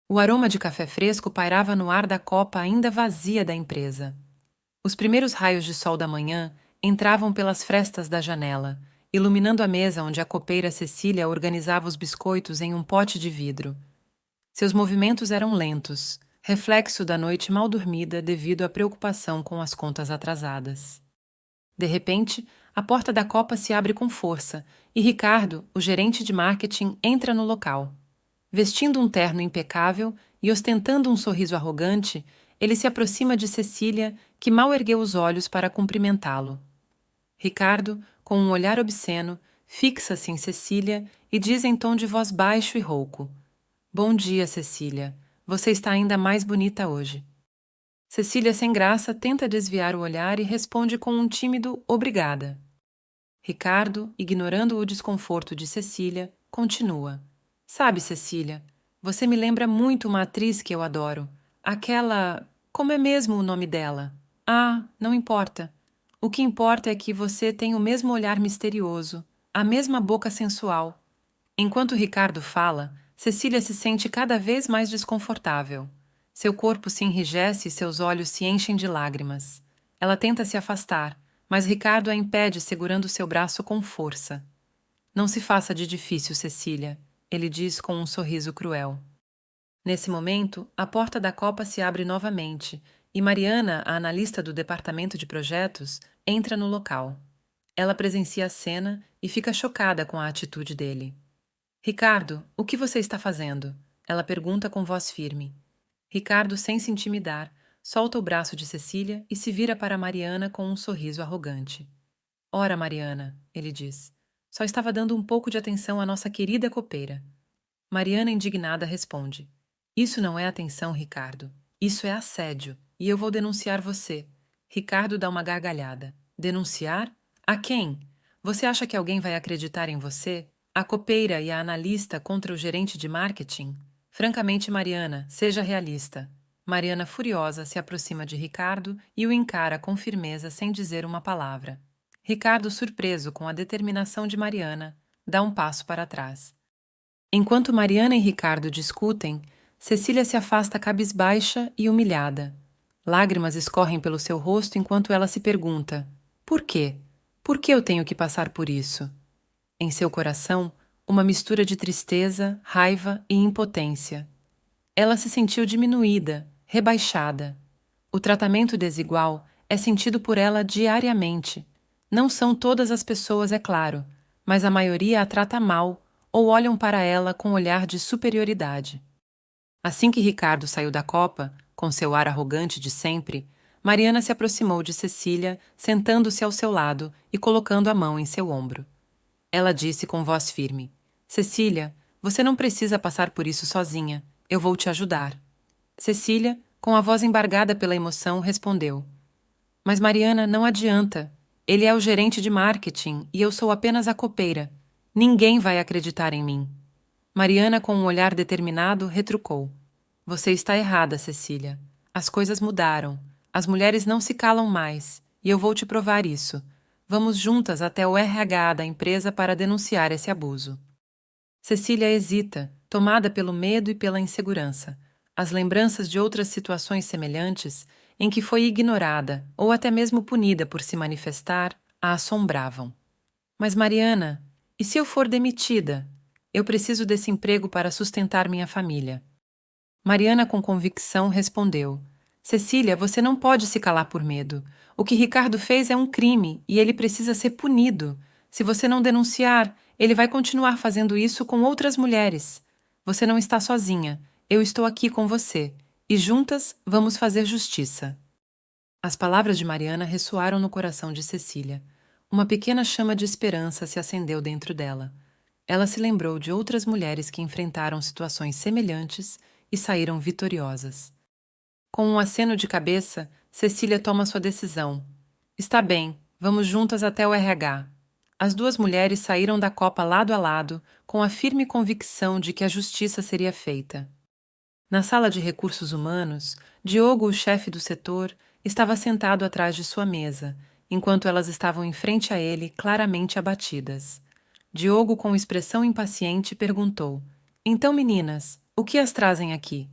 O aroma de café fresco pairava no ar da copa ainda vazia da empresa. Os primeiros raios de sol da manhã entravam pelas frestas da janela, iluminando a mesa onde a copeira Cecília organizava os biscoitos em um pote de vidro. Seus movimentos eram lentos, reflexo da noite mal dormida devido à preocupação com as contas atrasadas. De repente, a porta da copa se abre com força e Ricardo, o gerente de marketing, entra no local. Vestindo um terno impecável e ostentando um sorriso arrogante, ele se aproxima de Cecília, que mal ergueu os olhos para cumprimentá-lo. Ricardo, com um olhar obsceno, fixa-se em Cecília e diz em tom de voz baixo e rouco: Bom dia, Cecília. Você está ainda mais bonita hoje. Cecília, sem graça, tenta desviar o olhar e responde com um tímido obrigada. Ricardo, ignorando o desconforto de Cecília, continua. Sabe, Cecília, você me lembra muito uma atriz que eu adoro. Aquela... Como é mesmo o nome dela? Ah, não importa. O que importa é que você tem o mesmo olhar misterioso, a mesma boca sensual. Enquanto Ricardo fala, Cecília se sente cada vez mais desconfortável. Seu corpo se enrijece e seus olhos se enchem de lágrimas. Ela tenta se afastar, mas Ricardo a impede segurando seu braço com força. Não se faça de difícil, Cecília, ele diz com um sorriso cruel. Nesse momento, a porta da copa se abre novamente e Mariana, a analista do departamento de projetos, entra no local. Ela presencia a cena e fica chocada com a atitude dele. Ricardo, o que você está fazendo? Ela pergunta com voz firme. Ricardo, sem se intimidar, solta o braço de Cecília e se vira para Mariana com um sorriso arrogante. Ora, Mariana, ele diz, só estava dando um pouco de atenção à nossa querida copeira. Mariana, indignada, responde. Isso não é atenção, Ricardo. Isso é assédio, e eu vou denunciar você. Ricardo dá uma gargalhada. Denunciar? A quem? Você acha que alguém vai acreditar em você? A copeira e a analista contra o gerente de marketing? Francamente, Mariana, seja realista. Mariana, furiosa, se aproxima de Ricardo e o encara com firmeza sem dizer uma palavra. Ricardo, surpreso com a determinação de Mariana, dá um passo para trás. Enquanto Mariana e Ricardo discutem, Cecília se afasta cabisbaixa e humilhada. Lágrimas escorrem pelo seu rosto enquanto ela se pergunta: por quê? Por que eu tenho que passar por isso? Em seu coração, uma mistura de tristeza, raiva e impotência. Ela se sentiu diminuída, rebaixada. O tratamento desigual é sentido por ela diariamente. Não são todas as pessoas, é claro, mas a maioria a trata mal ou olham para ela com olhar de superioridade. Assim que Ricardo saiu da copa, com seu ar arrogante de sempre, Mariana se aproximou de Cecília, sentando-se ao seu lado e colocando a mão em seu ombro. Ela disse com voz firme: Cecília, você não precisa passar por isso sozinha. Eu vou te ajudar. Cecília, com a voz embargada pela emoção, respondeu: Mas Mariana, não adianta. Ele é o gerente de marketing e eu sou apenas a copeira. Ninguém vai acreditar em mim. Mariana, com um olhar determinado, retrucou: Você está errada, Cecília. As coisas mudaram. As mulheres não se calam mais, e eu vou te provar isso. Vamos juntas até o RH da empresa para denunciar esse abuso. Cecília hesita, tomada pelo medo e pela insegurança. As lembranças de outras situações semelhantes, em que foi ignorada ou até mesmo punida por se manifestar, a assombravam. Mas Mariana, e se eu for demitida? Eu preciso desse emprego para sustentar minha família. Mariana, com convicção, respondeu: Cecília, você não pode se calar por medo. O que Ricardo fez é um crime e ele precisa ser punido. Se você não denunciar, ele vai continuar fazendo isso com outras mulheres. Você não está sozinha. Eu estou aqui com você. E juntas vamos fazer justiça. As palavras de Mariana ressoaram no coração de Cecília. Uma pequena chama de esperança se acendeu dentro dela. Ela se lembrou de outras mulheres que enfrentaram situações semelhantes e saíram vitoriosas. Com um aceno de cabeça, Cecília toma sua decisão. Está bem, vamos juntas até o RH. As duas mulheres saíram da copa lado a lado, com a firme convicção de que a justiça seria feita. Na sala de recursos humanos, Diogo, o chefe do setor, estava sentado atrás de sua mesa, enquanto elas estavam em frente a ele, claramente abatidas. Diogo, com expressão impaciente, perguntou: Então, meninas, o que as trazem aqui?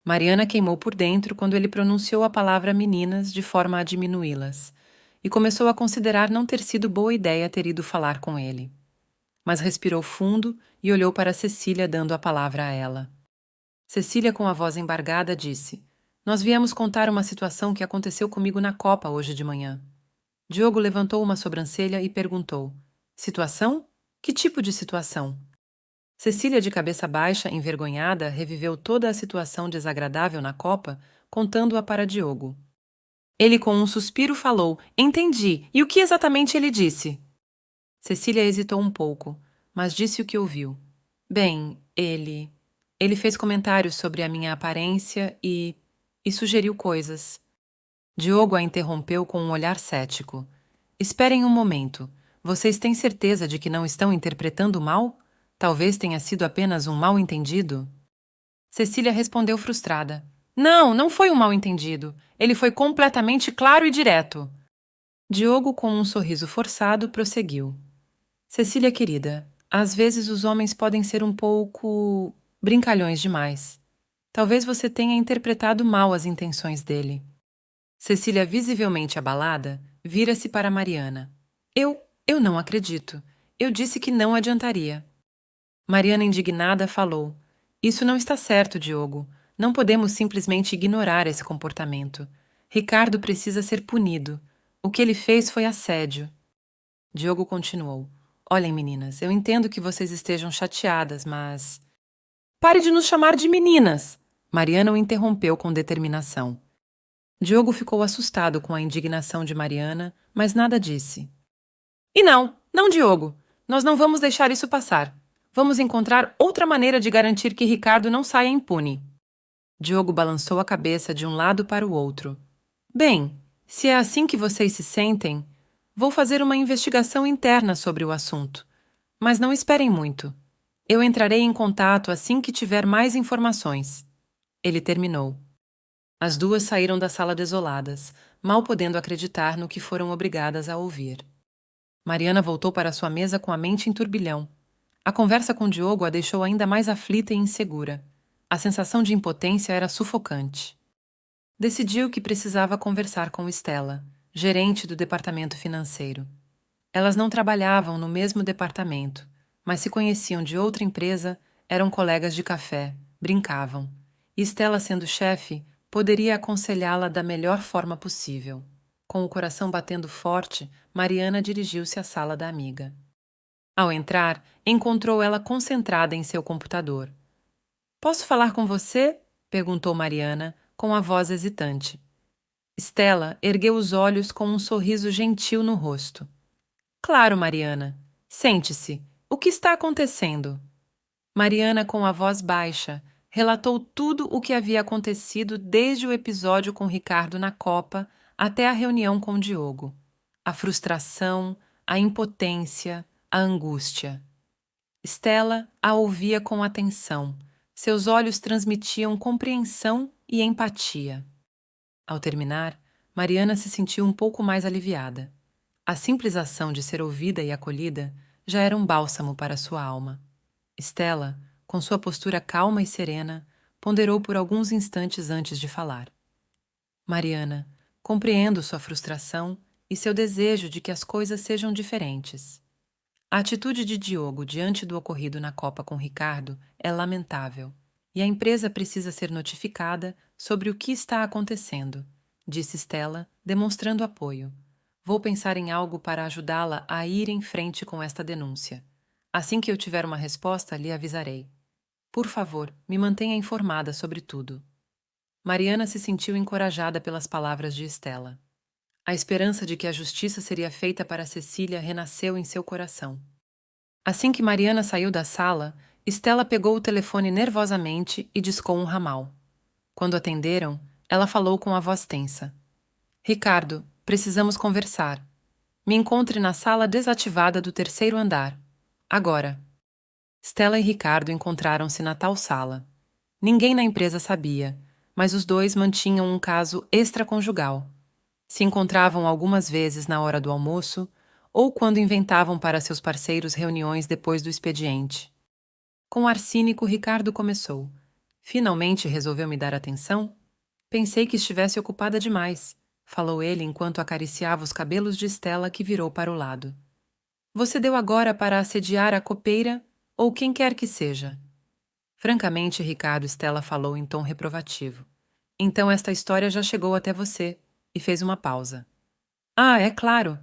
Mariana queimou por dentro quando ele pronunciou a palavra meninas de forma a diminuí-las, e começou a considerar não ter sido boa ideia ter ido falar com ele. Mas respirou fundo e olhou para Cecília, dando a palavra a ela. Cecília, com a voz embargada, disse: Nós viemos contar uma situação que aconteceu comigo na Copa hoje de manhã. Diogo levantou uma sobrancelha e perguntou: Situação? Que tipo de situação? Cecília, de cabeça baixa, envergonhada, reviveu toda a situação desagradável na Copa, contando-a para Diogo. Ele, com um suspiro, falou: Entendi. E o que exatamente ele disse? Cecília hesitou um pouco, mas disse o que ouviu. Bem, ele fez comentários sobre a minha aparência e sugeriu coisas. Diogo a interrompeu com um olhar cético. Esperem um momento. Vocês têm certeza de que não estão interpretando mal? Talvez tenha sido apenas um mal-entendido? Cecília respondeu frustrada. Não, não foi um mal-entendido. Ele foi completamente claro e direto. Diogo, com um sorriso forçado, prosseguiu. Cecília querida, às vezes os homens podem ser um pouco brincalhões demais. Talvez você tenha interpretado mal as intenções dele. Cecília, visivelmente abalada, vira-se para Mariana. Eu não acredito. Eu disse que não adiantaria. Mariana, indignada, falou. Isso não está certo, Diogo. Não podemos simplesmente ignorar esse comportamento. Ricardo precisa ser punido. O que ele fez foi assédio. Diogo continuou. Olhem, meninas, eu entendo que vocês estejam chateadas, mas... Pare de nos chamar de meninas! Mariana o interrompeu com determinação. Diogo ficou assustado com a indignação de Mariana, mas nada disse. E não, Diogo. Nós não vamos deixar isso passar. Vamos encontrar outra maneira de garantir que Ricardo não saia impune. Diogo balançou a cabeça de um lado para o outro. Bem, se é assim que vocês se sentem, vou fazer uma investigação interna sobre o assunto. Mas não esperem muito. Eu entrarei em contato assim que tiver mais informações. Ele terminou. As duas saíram da sala desoladas, mal podendo acreditar no que foram obrigadas a ouvir. Mariana voltou para sua mesa com a mente em turbilhão. A conversa com Diogo a deixou ainda mais aflita e insegura. A sensação de impotência era sufocante. Decidiu que precisava conversar com Estela, gerente do departamento financeiro. Elas não trabalhavam no mesmo departamento, mas se conheciam de outra empresa, eram colegas de café, brincavam. E Estela, sendo chefe, poderia aconselhá-la da melhor forma possível. Com o coração batendo forte, Mariana dirigiu-se à sala da amiga. Ao entrar, encontrou ela concentrada em seu computador. Posso falar com você? Perguntou Mariana, com a voz hesitante. Estela ergueu os olhos com um sorriso gentil no rosto. Claro, Mariana. Sente-se. O que está acontecendo? Mariana, com a voz baixa, relatou tudo o que havia acontecido desde o episódio com Ricardo na Copa até a reunião com Diogo. A frustração, a impotência, a angústia. Estela a ouvia com atenção. Seus olhos transmitiam compreensão e empatia. Ao terminar, Mariana se sentiu um pouco mais aliviada. A simples ação de ser ouvida e acolhida já era um bálsamo para sua alma. Estela, com sua postura calma e serena, ponderou por alguns instantes antes de falar. Mariana, compreendo sua frustração e seu desejo de que as coisas sejam diferentes. A atitude de Diogo diante do ocorrido na Copa com Ricardo é lamentável, e a empresa precisa ser notificada sobre o que está acontecendo, disse Stella, demonstrando apoio. Vou pensar em algo para ajudá-la a ir em frente com esta denúncia. Assim que eu tiver uma resposta, lhe avisarei. Por favor, me mantenha informada sobre tudo. Mariana se sentiu encorajada pelas palavras de Stella. A esperança de que a justiça seria feita para Cecília renasceu em seu coração. Assim que Mariana saiu da sala, Stella pegou o telefone nervosamente e discou um ramal. Quando atenderam, ela falou com a voz tensa. Ricardo, precisamos conversar. Me encontre na sala desativada do 3º andar. Agora. Stella e Ricardo encontraram-se na tal sala. Ninguém na empresa sabia, mas os dois mantinham um caso extraconjugal. Se encontravam algumas vezes na hora do almoço ou quando inventavam para seus parceiros reuniões depois do expediente. Com ar cínico, Ricardo começou. Finalmente resolveu me dar atenção? Pensei que estivesse ocupada demais, falou ele enquanto acariciava os cabelos de Stella, que virou para o lado. Você deu agora para assediar a copeira ou quem quer que seja? Francamente, Ricardo, Stella falou em tom reprovativo. Então esta história já chegou até você, e fez uma pausa. Ah, é claro.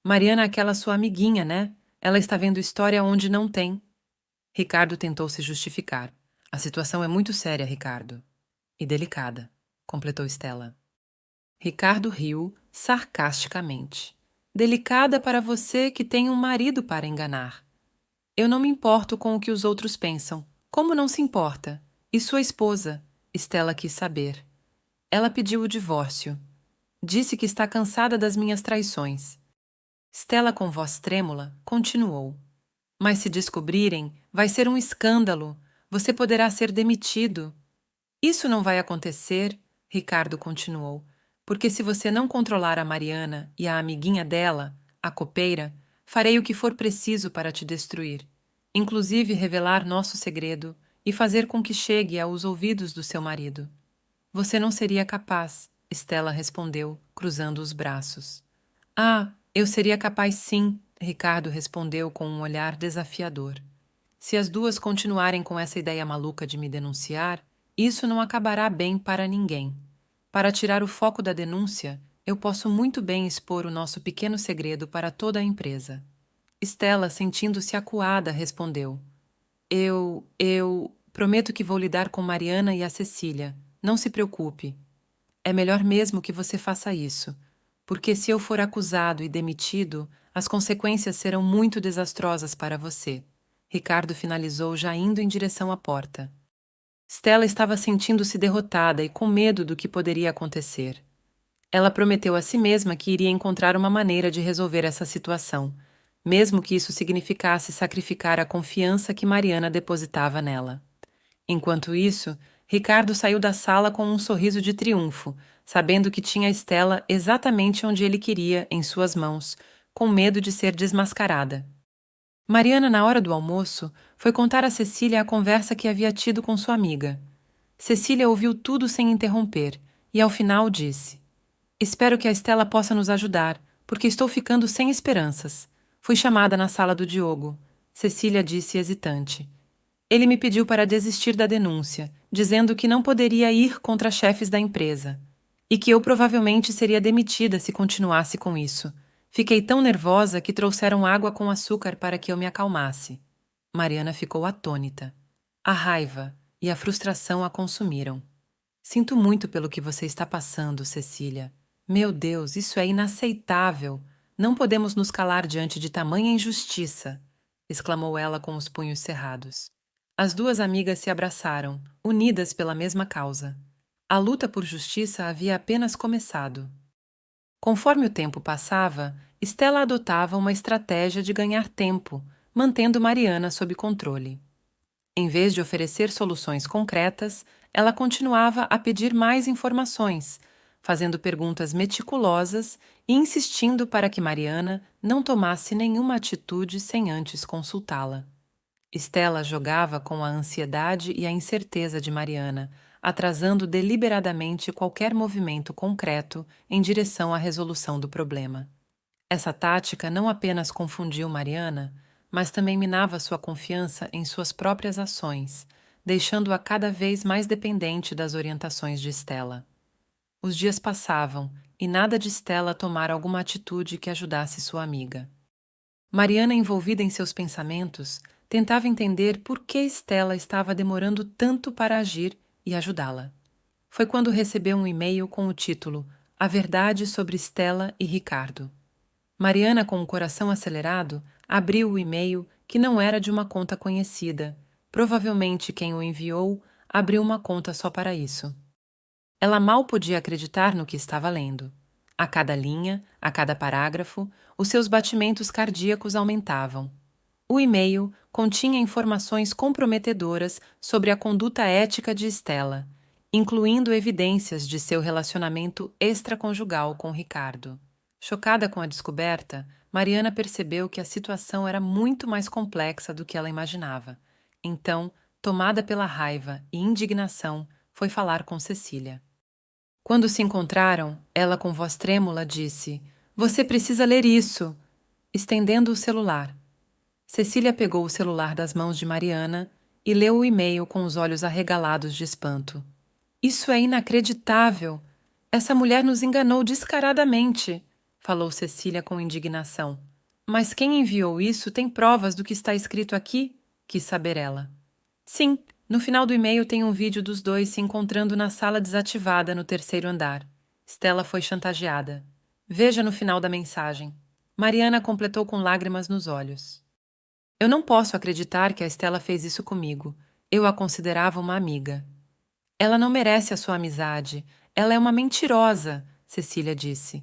Mariana é aquela sua amiguinha, né? Ela está vendo história onde não tem. Ricardo tentou se justificar. A situação é muito séria, Ricardo. E delicada, completou Stella. Ricardo riu sarcasticamente. Delicada para você que tem um marido para enganar. Eu não me importo com o que os outros pensam. Como não se importa? E sua esposa? Stella quis saber. Ela pediu o divórcio. Disse que está cansada das minhas traições. Stella, com voz trêmula, continuou. Mas se descobrirem, vai ser um escândalo. Você poderá ser demitido. Isso não vai acontecer, Ricardo continuou, porque se você não controlar a Mariana e a amiguinha dela, a copeira, farei o que for preciso para te destruir, inclusive revelar nosso segredo e fazer com que chegue aos ouvidos do seu marido. Você não seria capaz, Stella respondeu, cruzando os braços. Ah, eu seria capaz sim, Ricardo respondeu com um olhar desafiador. Se as duas continuarem com essa ideia maluca de me denunciar, isso não acabará bem para ninguém. Para tirar o foco da denúncia, eu posso muito bem expor o nosso pequeno segredo para toda a empresa. Stella, sentindo-se acuada, respondeu. Eu prometo que vou lidar com Mariana e a Cecília. Não se preocupe. É melhor mesmo que você faça isso, porque se eu for acusado e demitido, as consequências serão muito desastrosas para você. Ricardo finalizou, já indo em direção à porta. Stella estava sentindo-se derrotada e com medo do que poderia acontecer. Ela prometeu a si mesma que iria encontrar uma maneira de resolver essa situação, mesmo que isso significasse sacrificar a confiança que Mariana depositava nela. Enquanto isso, Ricardo saiu da sala com um sorriso de triunfo, sabendo que tinha Stella exatamente onde ele queria, em suas mãos, com medo de ser desmascarada. Mariana, na hora do almoço, foi contar a Cecília a conversa que havia tido com sua amiga. Cecília ouviu tudo sem interromper e, ao final, disse: Espero que a Stella possa nos ajudar, porque estou ficando sem esperanças. Fui chamada na sala do Diogo. Cecília disse hesitante. Ele me pediu para desistir da denúncia, dizendo que não poderia ir contra chefes da empresa e que eu provavelmente seria demitida se continuasse com isso. Fiquei tão nervosa que trouxeram água com açúcar para que eu me acalmasse. Mariana ficou atônita. A raiva e a frustração a consumiram. Sinto muito pelo que você está passando, Cecília. Meu Deus, isso é inaceitável. Não podemos nos calar diante de tamanha injustiça, exclamou ela com os punhos cerrados. As duas amigas se abraçaram, unidas pela mesma causa. A luta por justiça havia apenas começado. Conforme o tempo passava, Stella adotava uma estratégia de ganhar tempo, mantendo Mariana sob controle. Em vez de oferecer soluções concretas, ela continuava a pedir mais informações, fazendo perguntas meticulosas e insistindo para que Mariana não tomasse nenhuma atitude sem antes consultá-la. Stella jogava com a ansiedade e a incerteza de Mariana, atrasando deliberadamente qualquer movimento concreto em direção à resolução do problema. Essa tática não apenas confundiu Mariana, mas também minava sua confiança em suas próprias ações, deixando-a cada vez mais dependente das orientações de Stella. Os dias passavam e nada de Stella tomar alguma atitude que ajudasse sua amiga. Mariana, envolvida em seus pensamentos, tentava entender por que Stella estava demorando tanto para agir e ajudá-la. Foi quando recebeu um e-mail com o título A Verdade sobre Stella e Ricardo. Mariana, com o coração acelerado, abriu o e-mail, que não era de uma conta conhecida. Provavelmente quem o enviou abriu uma conta só para isso. Ela mal podia acreditar no que estava lendo. A cada linha, a cada parágrafo, os seus batimentos cardíacos aumentavam. O e-mail continha informações comprometedoras sobre a conduta ética de Stella, incluindo evidências de seu relacionamento extraconjugal com Ricardo. Chocada com a descoberta, Mariana percebeu que a situação era muito mais complexa do que ela imaginava. Então, tomada pela raiva e indignação, foi falar com Cecília. Quando se encontraram, ela com voz trêmula disse: "Você precisa ler isso!", estendendo o celular. Cecília pegou o celular das mãos de Mariana e leu o e-mail com os olhos arregalados de espanto. "Isso é inacreditável! Essa mulher nos enganou descaradamente", falou Cecília com indignação. "Mas quem enviou isso tem provas do que está escrito aqui?", quis saber ela. "Sim, no final do e-mail tem um vídeo dos dois se encontrando na sala desativada no terceiro andar. Stella foi chantageada. Veja no final da mensagem." Mariana completou com lágrimas nos olhos. "Eu não posso acreditar que a Stella fez isso comigo. Eu a considerava uma amiga." "Ela não merece a sua amizade. Ela é uma mentirosa", Cecília disse.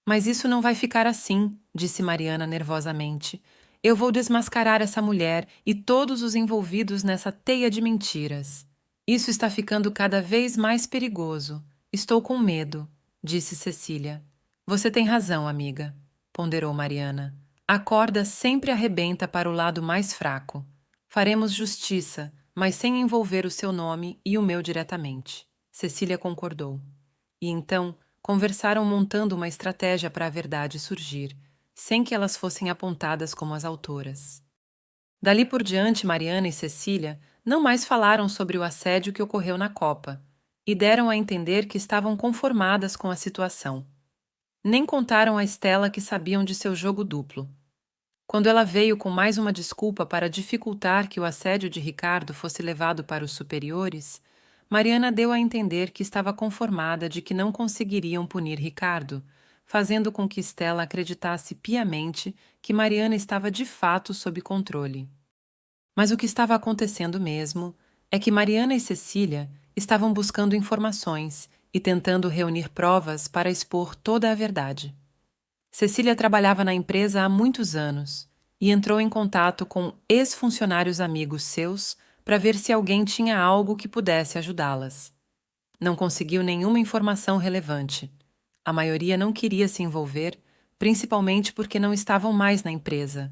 "Mas isso não vai ficar assim", disse Mariana nervosamente. "Eu vou desmascarar essa mulher e todos os envolvidos nessa teia de mentiras. Isso está ficando cada vez mais perigoso. Estou com medo", disse Cecília. "Você tem razão, amiga", ponderou Mariana. "A corda sempre arrebenta para o lado mais fraco. Faremos justiça, mas sem envolver o seu nome e o meu diretamente." Cecília concordou. E então conversaram montando uma estratégia para a verdade surgir, sem que elas fossem apontadas como as autoras. Dali por diante, Mariana e Cecília não mais falaram sobre o assédio que ocorreu na Copa e deram a entender que estavam conformadas com a situação. Nem contaram a Stella que sabiam de seu jogo duplo. Quando ela veio com mais uma desculpa para dificultar que o assédio de Ricardo fosse levado para os superiores, Mariana deu a entender que estava conformada de que não conseguiriam punir Ricardo, fazendo com que Stella acreditasse piamente que Mariana estava de fato sob controle. Mas o que estava acontecendo mesmo é que Mariana e Cecília estavam buscando informações e tentando reunir provas para expor toda a verdade. Cecília trabalhava na empresa há muitos anos e entrou em contato com ex-funcionários amigos seus para ver se alguém tinha algo que pudesse ajudá-las. Não conseguiu nenhuma informação relevante. A maioria não queria se envolver, principalmente porque não estavam mais na empresa,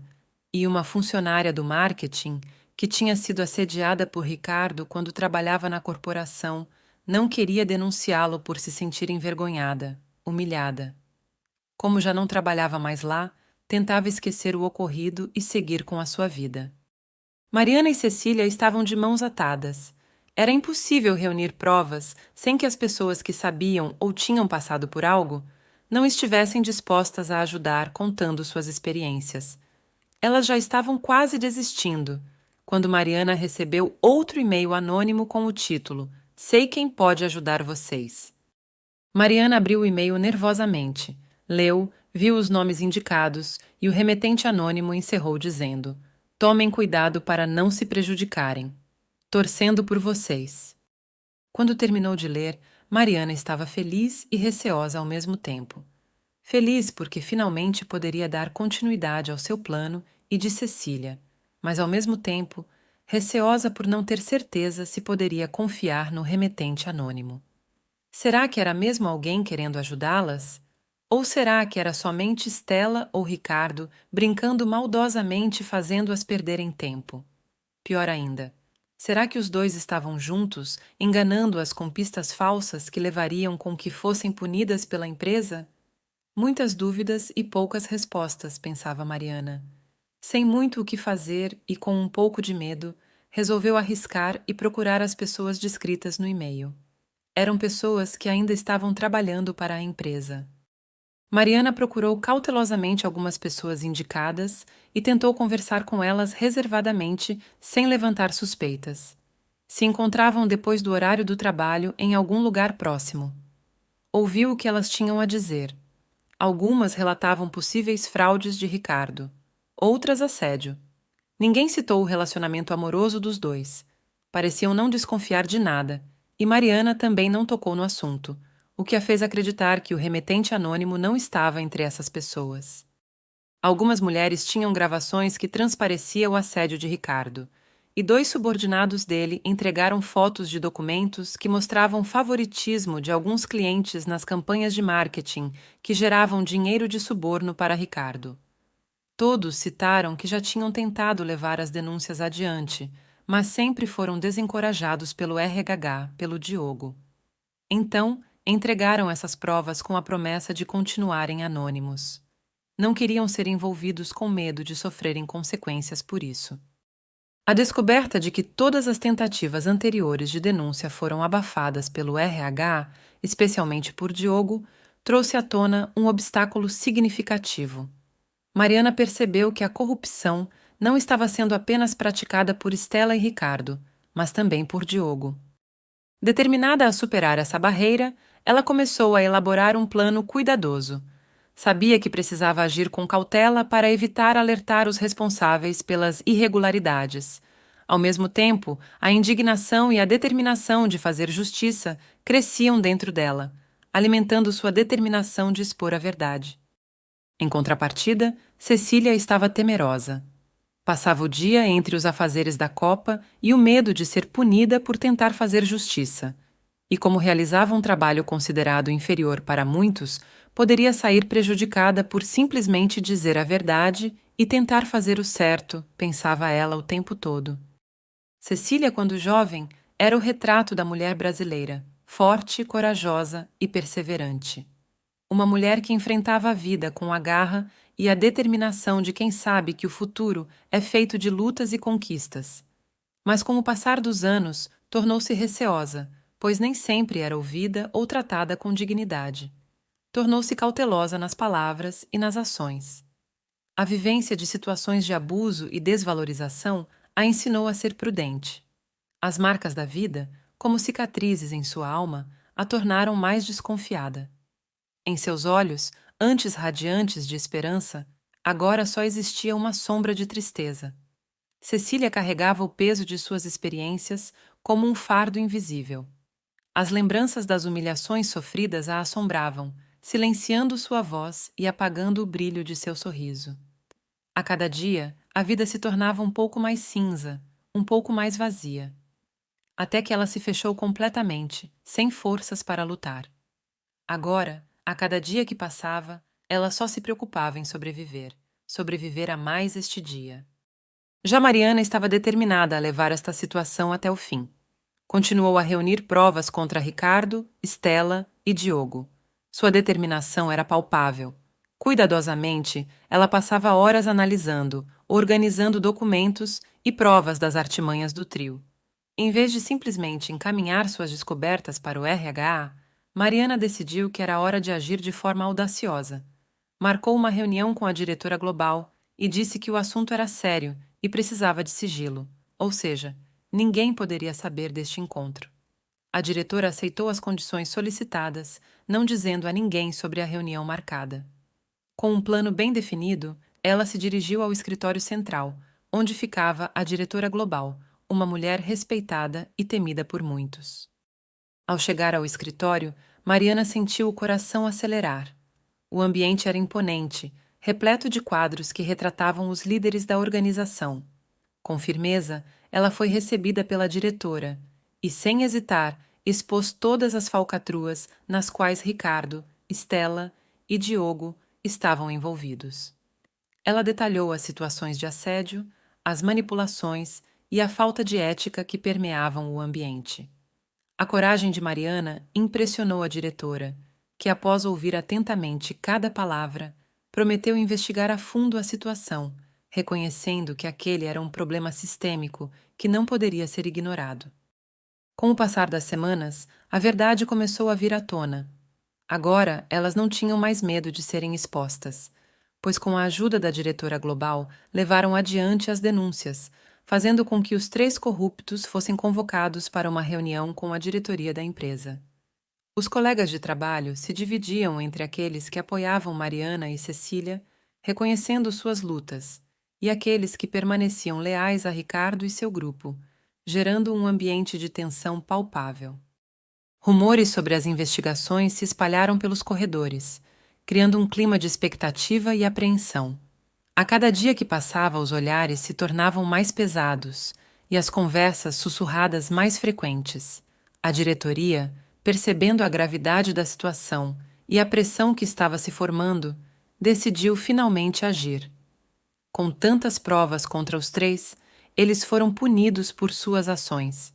e uma funcionária do marketing, que tinha sido assediada por Ricardo quando trabalhava na corporação, não queria denunciá-lo por se sentir envergonhada, humilhada. Como já não trabalhava mais lá, tentava esquecer o ocorrido e seguir com a sua vida. Mariana e Cecília estavam de mãos atadas. Era impossível reunir provas sem que as pessoas que sabiam ou tinham passado por algo não estivessem dispostas a ajudar contando suas experiências. Elas já estavam quase desistindo, quando Mariana recebeu outro e-mail anônimo com o título "Sei quem pode ajudar vocês". Mariana abriu o e-mail nervosamente, leu, viu os nomes indicados e o remetente anônimo encerrou dizendo: "Tomem cuidado para não se prejudicarem. Torcendo por vocês." Quando terminou de ler, Mariana estava feliz e receosa ao mesmo tempo. Feliz porque finalmente poderia dar continuidade ao seu plano e de Cecília, mas ao mesmo tempo receosa por não ter certeza se poderia confiar no remetente anônimo. Será que era mesmo alguém querendo ajudá-las? Ou será que era somente Stella ou Ricardo brincando maldosamente fazendo-as perderem tempo? Pior ainda, será que os dois estavam juntos, enganando-as com pistas falsas que levariam com que fossem punidas pela empresa? Muitas dúvidas e poucas respostas, pensava Mariana. Sem muito o que fazer e com um pouco de medo, resolveu arriscar e procurar as pessoas descritas no e-mail. Eram pessoas que ainda estavam trabalhando para a empresa. Mariana procurou cautelosamente algumas pessoas indicadas e tentou conversar com elas reservadamente, sem levantar suspeitas. Se encontravam depois do horário do trabalho em algum lugar próximo. Ouviu o que elas tinham a dizer. Algumas relatavam possíveis fraudes de Ricardo, outras assédio. Ninguém citou o relacionamento amoroso dos dois. Pareciam não desconfiar de nada, e Mariana também não tocou no assunto, o que a fez acreditar que o remetente anônimo não estava entre essas pessoas. Algumas mulheres tinham gravações que transparecia o assédio de Ricardo, e dois subordinados dele entregaram fotos de documentos que mostravam favoritismo de alguns clientes nas campanhas de marketing que geravam dinheiro de suborno para Ricardo. Todos citaram que já tinham tentado levar as denúncias adiante, mas sempre foram desencorajados pelo RH, pelo Diogo. Então, entregaram essas provas com a promessa de continuarem anônimos. Não queriam ser envolvidos com medo de sofrerem consequências por isso. A descoberta de que todas as tentativas anteriores de denúncia foram abafadas pelo RH, especialmente por Diogo, trouxe à tona um obstáculo significativo. Mariana percebeu que a corrupção não estava sendo apenas praticada por Estela e Ricardo, mas também por Diogo. Determinada a superar essa barreira, ela começou a elaborar um plano cuidadoso. Sabia que precisava agir com cautela para evitar alertar os responsáveis pelas irregularidades. Ao mesmo tempo, a indignação e a determinação de fazer justiça cresciam dentro dela, alimentando sua determinação de expor a verdade. Em contrapartida, Cecília estava temerosa. Passava o dia entre os afazeres da Copa e o medo de ser punida por tentar fazer justiça. E como realizava um trabalho considerado inferior para muitos, poderia sair prejudicada por simplesmente dizer a verdade e tentar fazer o certo, pensava ela o tempo todo. Cecília, quando jovem, era o retrato da mulher brasileira, forte, corajosa e perseverante. Uma mulher que enfrentava a vida com a garra e a determinação de quem sabe que o futuro é feito de lutas e conquistas. Mas com o passar dos anos, tornou-se receosa, pois nem sempre era ouvida ou tratada com dignidade. Tornou-se cautelosa nas palavras e nas ações. A vivência de situações de abuso e desvalorização a ensinou a ser prudente. As marcas da vida, como cicatrizes em sua alma, a tornaram mais desconfiada. Em seus olhos, antes radiantes de esperança, agora só existia uma sombra de tristeza. Cecília carregava o peso de suas experiências como um fardo invisível. As lembranças das humilhações sofridas a assombravam, silenciando sua voz e apagando o brilho de seu sorriso. A cada dia, a vida se tornava um pouco mais cinza, um pouco mais vazia. Até que ela se fechou completamente, sem forças para lutar. Agora, a cada dia que passava, ela só se preocupava em sobreviver a mais este dia. Já Mariana estava determinada a levar esta situação até o fim. Continuou a reunir provas contra Ricardo, Estela e Diogo. Sua determinação era palpável. Cuidadosamente, ela passava horas analisando, organizando documentos e provas das artimanhas do trio. Em vez de simplesmente encaminhar suas descobertas para o RH, Mariana decidiu que era hora de agir de forma audaciosa. Marcou uma reunião com a diretora global e disse que o assunto era sério e precisava de sigilo, ou seja, ninguém poderia saber deste encontro. A diretora aceitou as condições solicitadas, não dizendo a ninguém sobre a reunião marcada. Com um plano bem definido, ela se dirigiu ao escritório central, onde ficava a diretora global, uma mulher respeitada e temida por muitos. Ao chegar ao escritório, Mariana sentiu o coração acelerar. O ambiente era imponente, repleto de quadros que retratavam os líderes da organização. Com firmeza, ela foi recebida pela diretora e, sem hesitar, expôs todas as falcatruas nas quais Ricardo, Estela e Diogo estavam envolvidos. Ela detalhou as situações de assédio, as manipulações e a falta de ética que permeavam o ambiente. A coragem de Mariana impressionou a diretora, que, após ouvir atentamente cada palavra, prometeu investigar a fundo a situação, reconhecendo que aquele era um problema sistêmico que não poderia ser ignorado. Com o passar das semanas, a verdade começou a vir à tona. Agora, elas não tinham mais medo de serem expostas, pois com a ajuda da diretora global, levaram adiante as denúncias, fazendo com que os 3 corruptos fossem convocados para uma reunião com a diretoria da empresa. Os colegas de trabalho se dividiam entre aqueles que apoiavam Mariana e Cecília, reconhecendo suas lutas, e aqueles que permaneciam leais a Ricardo e seu grupo, gerando um ambiente de tensão palpável. Rumores sobre as investigações se espalharam pelos corredores, criando um clima de expectativa e apreensão. A cada dia que passava, os olhares se tornavam mais pesados e as conversas sussurradas mais frequentes. A diretoria, percebendo a gravidade da situação e a pressão que estava se formando, decidiu finalmente agir. Com tantas provas contra os 3, eles foram punidos por suas ações.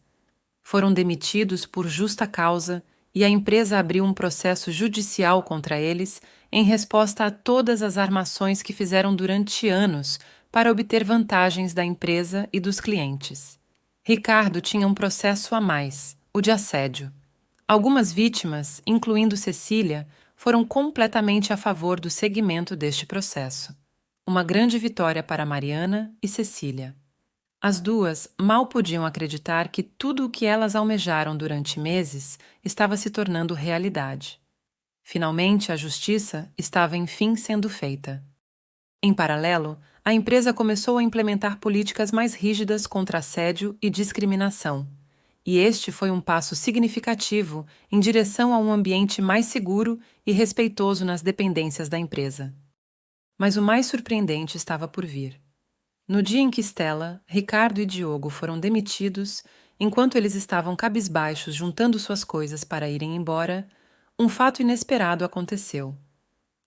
Foram demitidos por justa causa e a empresa abriu um processo judicial contra eles em resposta a todas as armações que fizeram durante anos para obter vantagens da empresa e dos clientes. Ricardo tinha um processo a mais, o de assédio. Algumas vítimas, incluindo Cecília, foram completamente a favor do seguimento deste processo. Uma grande vitória para Mariana e Cecília. As duas mal podiam acreditar que tudo o que elas almejaram durante meses estava se tornando realidade. Finalmente, a justiça estava enfim sendo feita. Em paralelo, a empresa começou a implementar políticas mais rígidas contra assédio e discriminação. E este foi um passo significativo em direção a um ambiente mais seguro e respeitoso nas dependências da empresa. Mas o mais surpreendente estava por vir. No dia em que Stella, Ricardo e Diogo foram demitidos, enquanto eles estavam cabisbaixos juntando suas coisas para irem embora, um fato inesperado aconteceu.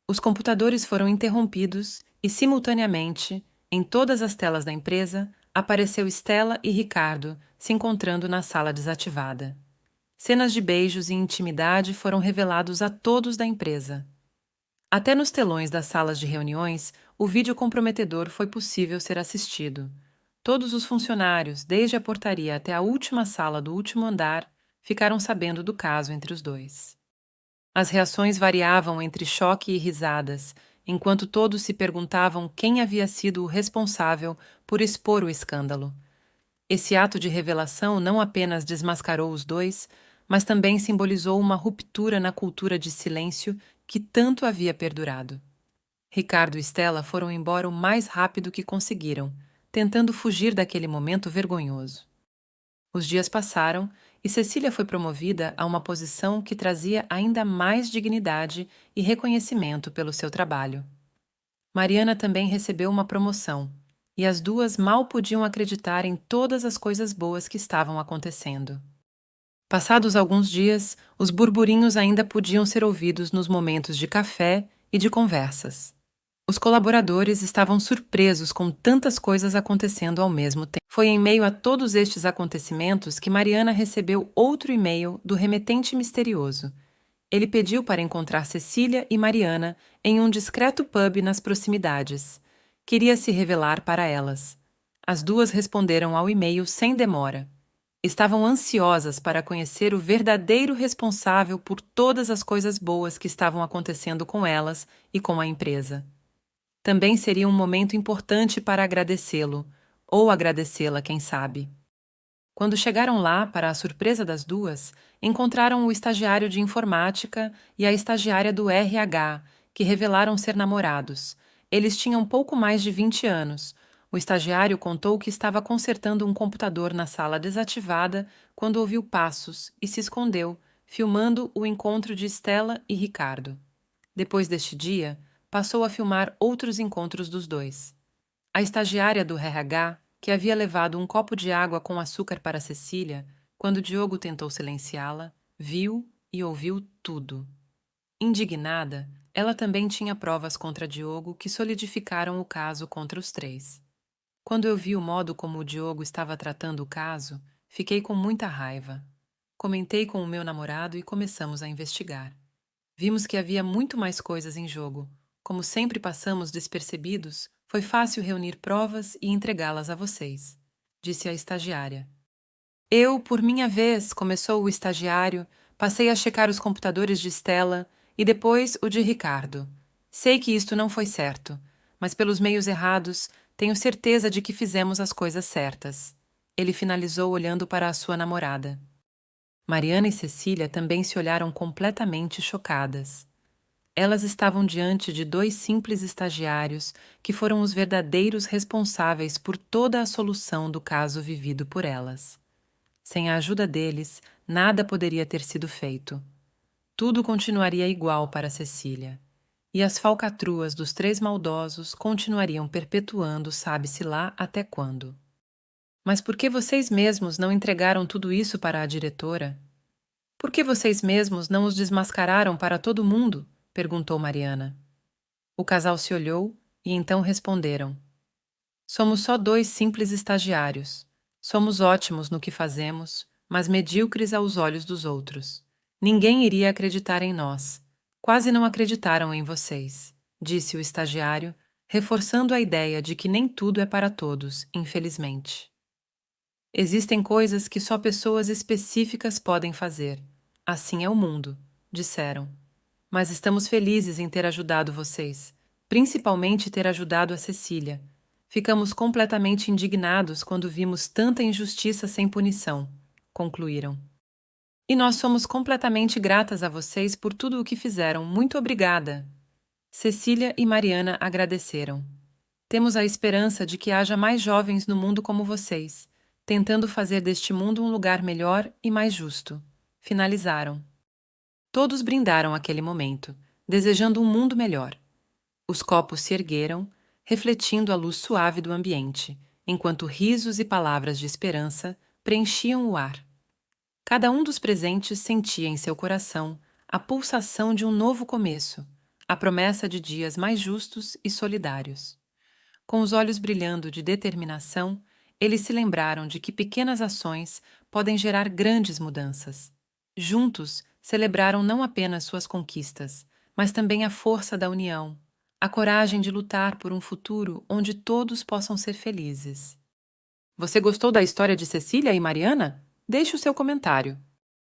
Os computadores foram interrompidos e, simultaneamente, em todas as telas da empresa, apareceu Stella e Ricardo se encontrando na sala desativada. Cenas de beijos e intimidade foram revelados a todos da empresa. Até nos telões das salas de reuniões, o vídeo comprometedor foi possível ser assistido. Todos os funcionários, desde a portaria até a última sala do último andar, ficaram sabendo do caso entre os dois. As reações variavam entre choque e risadas, enquanto todos se perguntavam quem havia sido o responsável por expor o escândalo. Esse ato de revelação não apenas desmascarou os dois, mas também simbolizou uma ruptura na cultura de silêncio que tanto havia perdurado. Ricardo e Stella foram embora o mais rápido que conseguiram, tentando fugir daquele momento vergonhoso. Os dias passaram e Cecília foi promovida a uma posição que trazia ainda mais dignidade e reconhecimento pelo seu trabalho. Mariana também recebeu uma promoção, e as duas mal podiam acreditar em todas as coisas boas que estavam acontecendo. Passados alguns dias, os burburinhos ainda podiam ser ouvidos nos momentos de café e de conversas. Os colaboradores estavam surpresos com tantas coisas acontecendo ao mesmo tempo. Foi em meio a todos estes acontecimentos que Mariana recebeu outro e-mail do remetente misterioso. Ele pediu para encontrar Cecília e Mariana em um discreto pub nas proximidades. Queria se revelar para elas. As duas responderam ao e-mail sem demora. Estavam ansiosas para conhecer o verdadeiro responsável por todas as coisas boas que estavam acontecendo com elas e com a empresa. Também seria um momento importante para agradecê-lo, ou agradecê-la, quem sabe. Quando chegaram lá, para a surpresa das duas, encontraram o estagiário de informática e a estagiária do RH, que revelaram ser namorados. Eles tinham pouco mais de 20 anos. O estagiário contou que estava consertando um computador na sala desativada quando ouviu passos e se escondeu, filmando o encontro de Stella e Ricardo. Depois deste dia, passou a filmar outros encontros dos dois. A estagiária do RH, que havia levado um copo de água com açúcar para Cecília, quando Diogo tentou silenciá-la, viu e ouviu tudo. Indignada, ela também tinha provas contra Diogo que solidificaram o caso contra os três. Quando eu vi o modo como o Diogo estava tratando o caso, fiquei com muita raiva. Comentei com o meu namorado e começamos a investigar. Vimos que havia muito mais coisas em jogo. Como sempre passamos despercebidos, foi fácil reunir provas e entregá-las a vocês, disse a estagiária. Eu, por minha vez, começou o estagiário, passei a checar os computadores de Stella e depois o de Ricardo. Sei que isto não foi certo, mas pelos meios errados, tenho certeza de que fizemos as coisas certas. Ele finalizou olhando para a sua namorada. Mariana e Cecília também se olharam completamente chocadas. Elas estavam diante de dois simples estagiários que foram os verdadeiros responsáveis por toda a solução do caso vivido por elas. Sem a ajuda deles, nada poderia ter sido feito. Tudo continuaria igual para Cecília. E as falcatruas dos três maldosos continuariam perpetuando sabe-se lá até quando. Mas por que vocês mesmos não entregaram tudo isso para a diretora? Por que vocês mesmos não os desmascararam para todo mundo? Perguntou Mariana. O casal se olhou e então responderam. Somos só dois simples estagiários. Somos ótimos no que fazemos, mas medíocres aos olhos dos outros. Ninguém iria acreditar em nós. Quase não acreditaram em vocês, disse o estagiário, reforçando a ideia de que nem tudo é para todos, infelizmente. Existem coisas que só pessoas específicas podem fazer. Assim é o mundo, disseram. Mas estamos felizes em ter ajudado vocês, principalmente ter ajudado a Cecília. Ficamos completamente indignados quando vimos tanta injustiça sem punição, concluíram. E nós somos completamente gratas a vocês por tudo o que fizeram. Muito obrigada. Cecília e Mariana agradeceram. Temos a esperança de que haja mais jovens no mundo como vocês, tentando fazer deste mundo um lugar melhor e mais justo. Finalizaram. Todos brindaram aquele momento, desejando um mundo melhor. Os copos se ergueram, refletindo a luz suave do ambiente, enquanto risos e palavras de esperança preenchiam o ar. Cada um dos presentes sentia em seu coração a pulsação de um novo começo, a promessa de dias mais justos e solidários. Com os olhos brilhando de determinação, eles se lembraram de que pequenas ações podem gerar grandes mudanças. Juntos, celebraram não apenas suas conquistas, mas também a força da união, a coragem de lutar por um futuro onde todos possam ser felizes. Você gostou da história de Cecília e Mariana? Deixe o seu comentário.